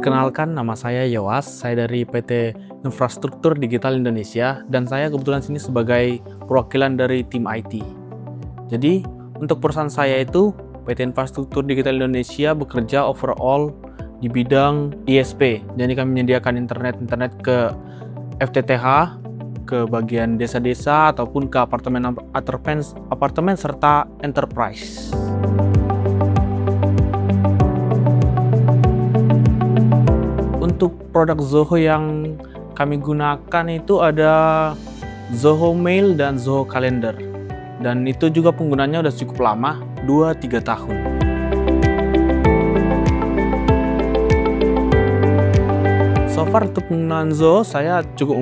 Perkenalkan, nama saya Yowas, saya dari PT Infrastruktur Digital Indonesia, dan saya kebetulan sini sebagai perwakilan dari tim IT. Jadi, untuk perusahaan saya itu, PT Infrastruktur Digital Indonesia bekerja overall di bidang ISP. Jadi kami menyediakan internet ke FTTH, ke bagian desa-desa, ataupun ke apartemen serta enterprise. Untuk produk Zoho yang kami gunakan itu ada Zoho Mail dan Zoho Calendar. Dan itu juga penggunanya udah cukup lama, 2-3 tahun. So far untuk penggunaan Zoho saya cukup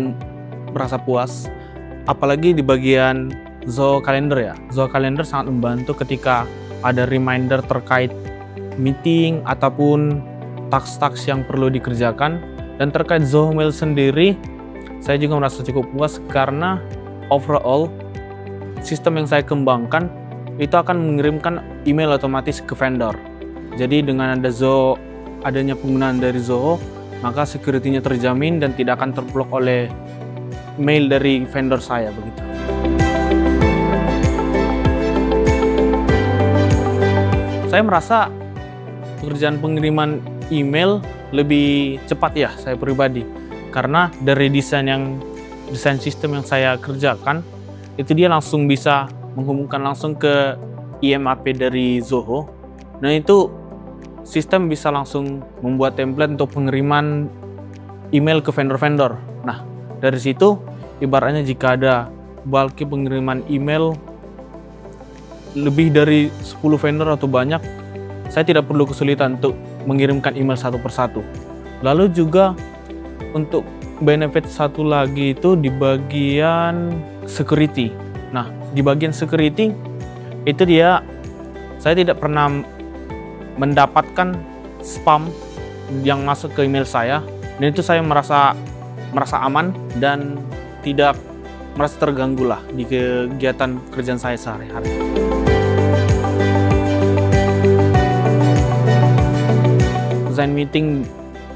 merasa puas. Apalagi di bagian Zoho Calendar ya. Zoho Calendar sangat membantu ketika ada reminder terkait meeting ataupun task-task yang perlu dikerjakan. Dan terkait Zoho Mail sendiri, saya juga merasa cukup puas karena overall sistem yang saya kembangkan itu akan mengirimkan email otomatis ke vendor. Jadi dengan adanya penggunaan dari Zoho, maka security-nya terjamin dan tidak akan terblok oleh mail dari vendor saya begitu. Saya merasa pekerjaan pengiriman email lebih cepat ya saya pribadi, karena dari desain sistem yang saya kerjakan itu dia langsung bisa menghubungkan langsung ke IMAP dari Zoho. Nah itu sistem bisa langsung membuat template untuk pengiriman email ke vendor-vendor. Nah dari situ ibaratnya jika ada bulky pengiriman email lebih dari 10 vendor atau banyak, saya tidak perlu kesulitan untuk mengirimkan email satu persatu. Lalu juga untuk benefit satu lagi itu di bagian security. Nah, di bagian security itu saya tidak pernah mendapatkan spam yang masuk ke email saya, dan itu saya merasa aman dan tidak merasa terganggu lah di kegiatan kerjaan saya sehari-hari. Design meeting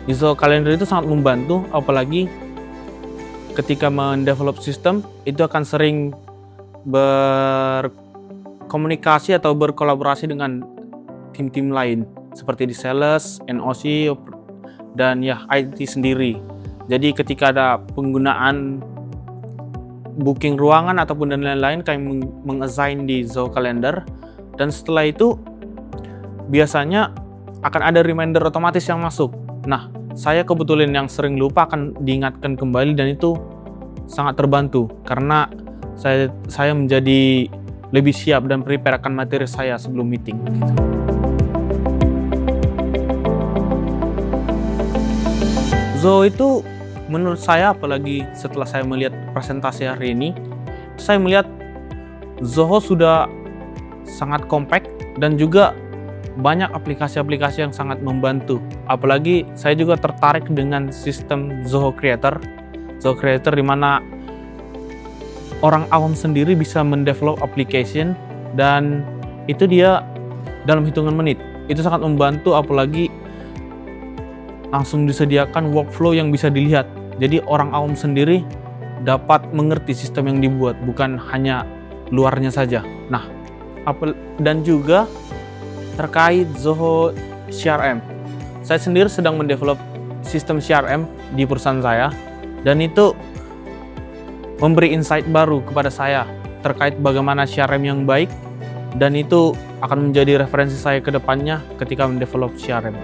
di Zoho Calendar itu sangat membantu, apalagi ketika mendevelop sistem itu akan sering berkomunikasi atau berkolaborasi dengan tim-tim lain seperti di sales, NOC, dan ya IT sendiri. Jadi ketika ada penggunaan booking ruangan ataupun dan lain-lain, kami meng-assign di Zoho Calendar, dan setelah itu biasanya akan ada reminder otomatis yang masuk. Nah, saya kebetulan yang sering lupa akan diingatkan kembali, dan itu sangat terbantu karena saya menjadi lebih siap dan prepare akan materi saya sebelum meeting. Zoho itu menurut saya, apalagi setelah saya melihat presentasi hari ini, saya melihat Zoho sudah sangat compact dan juga banyak aplikasi-aplikasi yang sangat membantu. Apalagi saya juga tertarik dengan sistem Zoho Creator di mana orang awam sendiri bisa mendevelop application, dan itu dia dalam hitungan menit. Itu sangat membantu, apalagi langsung disediakan workflow yang bisa dilihat. Jadi orang awam sendiri dapat mengerti sistem yang dibuat, bukan hanya luarnya saja. Nah, dan juga terkait Zoho CRM. Saya sendiri sedang mendevelop sistem CRM di perusahaan saya, dan itu memberi insight baru kepada saya terkait bagaimana CRM yang baik, dan itu akan menjadi referensi saya ke depannya ketika mendevelop CRM.